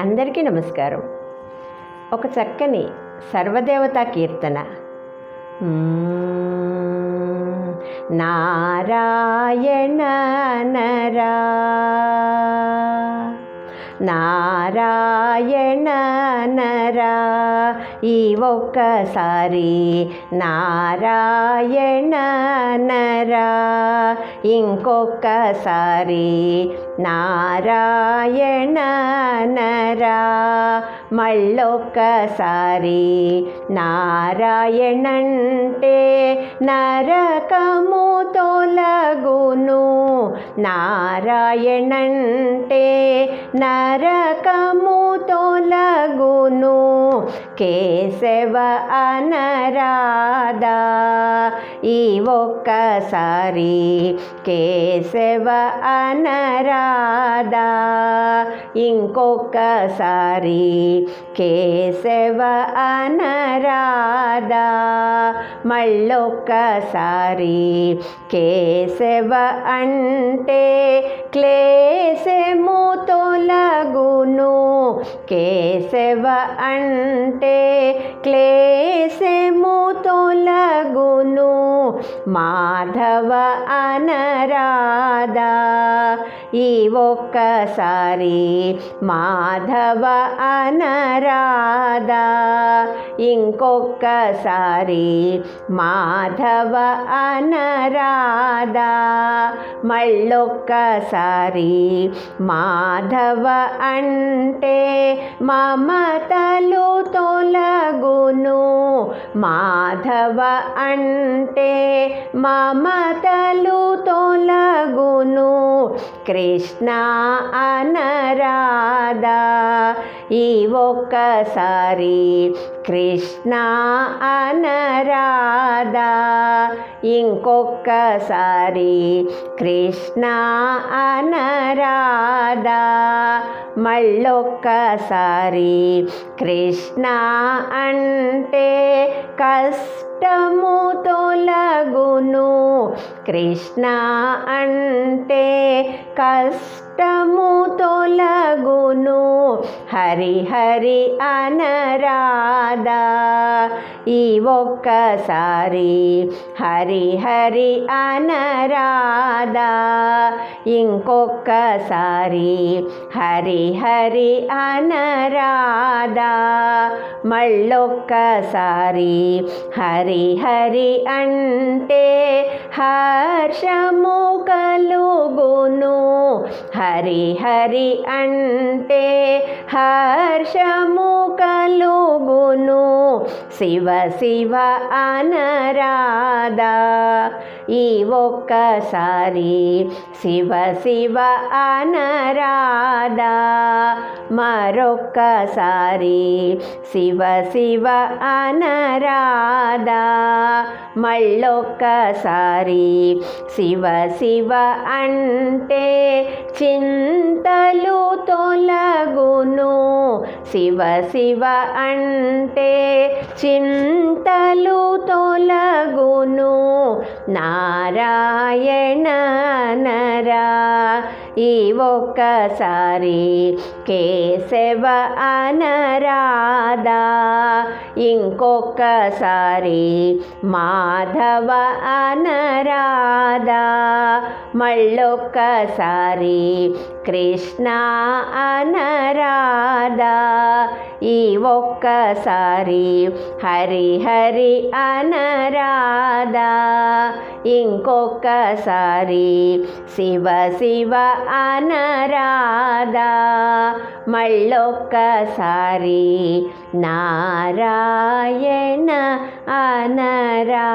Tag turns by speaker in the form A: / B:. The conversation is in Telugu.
A: అందరికీ నమస్కారం. ఒక చక్కని సర్వదేవతా కీర్తన. నారాయణ నరా నారాయణ నరా ఈ ఒక్కసారి నారాయణ నరా ఇంకొక్కసారి నారాయణ నరా మళ్ళొక్కసారి నారాయణంటే నరకము తొలగును. నారాయణంటే నరకము తొలగును. కేశవ అనరాధా ఈ ఒక్కసారి కేశవ అనరాధా ఇంకొకసారి కేశవ అనరాధా మళ్ళొక్కసారి కేశవ అంటే క్లేశము తొలగును. కేశవ అంటే క్లేశము తొలగును. మాధవ అనరాధా ఈ ఒక్కసారి మాధవ అనరాధా ఇంకొకసారి మాధవ అనరాధా మళ్ళొక్కసారి మాధవ అంటే మమతలు తొలగును. మాధవ అంటే మమతలు తొలగును. కృష్ణ అనరాధా ఈ ఒక్కసారి కృష్ణ అనరాధా ఇంకొకసారి కృష్ణ అనరాధా మళ్ళొక్కసారి కృష్ణ అంటే కష్టము తొలగును. కృష్ణ అంటే కష్టము తొలగును. హరి హరి అనరాధా ఈ ఒక్కసారి హరి హరి అనరాధా ఇంకొకసారి హరి హరి అనరాధా మళ్ళొక్కసారి హరి హరి అంటే హర్షము కలుగును. హరి హరి అంటే హర్షము కలుగును. శివ శివ అనరాధా ఈ ఒక్కసారి శివ శివ అనరాధా మరొక్కసారి శివ శివ అనరాధా మళ్ళొక్కసారి శివ శివ అంటే చింతలు తొలగును. శివ శివ అంటే చింతలు తొలగును. నారాయణ నరా ఈ ఒక్కసారి కేశవ అనరాధా ఇంకొకసారి మాధవ అనరాధా మళ్ళొక్కసారి కృష్ణ అనరాధా ఈ ఒక్కసారి హరి హరి అనరాధా ఇంకొకసారి శివ శివ అనరాధా మళ్ళొక్కసారి నారాయణ అనరా.